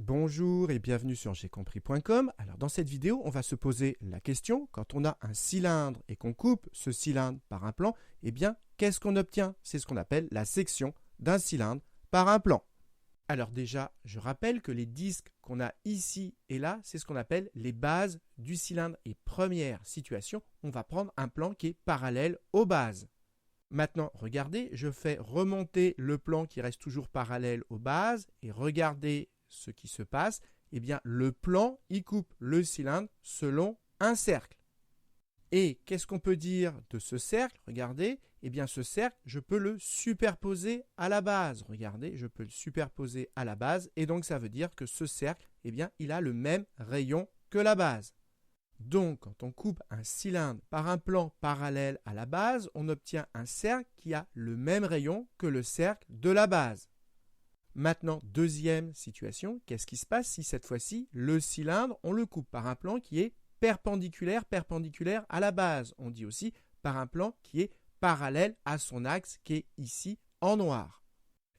Bonjour et bienvenue sur j'aicompris.com. Alors dans cette vidéo, on va se poser la question, quand on a un cylindre et qu'on coupe ce cylindre par un plan, eh bien, qu'est-ce qu'on obtient? C'est ce qu'on appelle la section d'un cylindre par un plan. Alors déjà, je rappelle que les disques qu'on a ici et là, c'est ce qu'on appelle les bases du cylindre. Et première situation, on va prendre un plan qui est parallèle aux bases. Maintenant, regardez, je fais remonter le plan qui reste toujours parallèle aux bases et regardez ce qui se passe. Eh bien, le plan, il coupe le cylindre selon un cercle. Et qu'est-ce qu'on peut dire de ce cercle? Regardez, eh bien ce cercle, je peux le superposer à la base. Regardez, je peux le superposer à la base et donc ça veut dire que ce cercle, eh bien, il a le même rayon que la base. Donc, quand on coupe un cylindre par un plan parallèle à la base, on obtient un cercle qui a le même rayon que le cercle de la base. Maintenant, deuxième situation, qu'est-ce qui se passe si cette fois-ci, le cylindre, on le coupe par un plan qui est perpendiculaire à la base. On dit aussi par un plan qui est parallèle à son axe qui est ici en noir.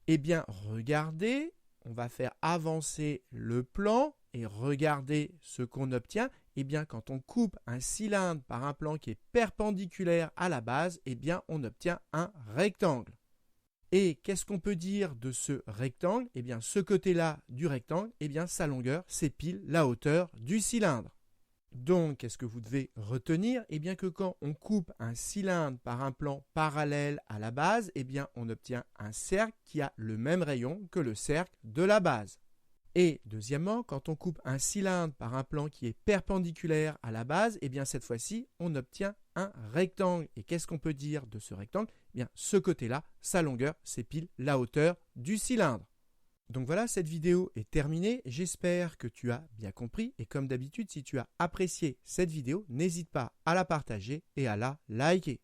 Eh bien, regardez, on va faire avancer le plan et regardez ce qu'on obtient. Eh bien, quand on coupe un cylindre par un plan qui est perpendiculaire à la base, eh bien, on obtient un rectangle. Et qu'est-ce qu'on peut dire de ce rectangle? Eh bien, ce côté-là du rectangle, eh bien, sa longueur, c'est pile la hauteur du cylindre. Donc, qu'est-ce que vous devez retenir? Eh bien, que quand on coupe un cylindre par un plan parallèle à la base, eh bien, on obtient un cercle qui a le même rayon que le cercle de la base. Et deuxièmement, quand on coupe un cylindre par un plan qui est perpendiculaire à la base, eh bien cette fois-ci, on obtient un rectangle. Et qu'est-ce qu'on peut dire de ce rectangle? Eh bien, ce côté-là, sa longueur, c'est pile la hauteur du cylindre. Donc voilà, cette vidéo est terminée. J'espère que tu as bien compris. Et comme d'habitude, si tu as apprécié cette vidéo, n'hésite pas à la partager et à la liker.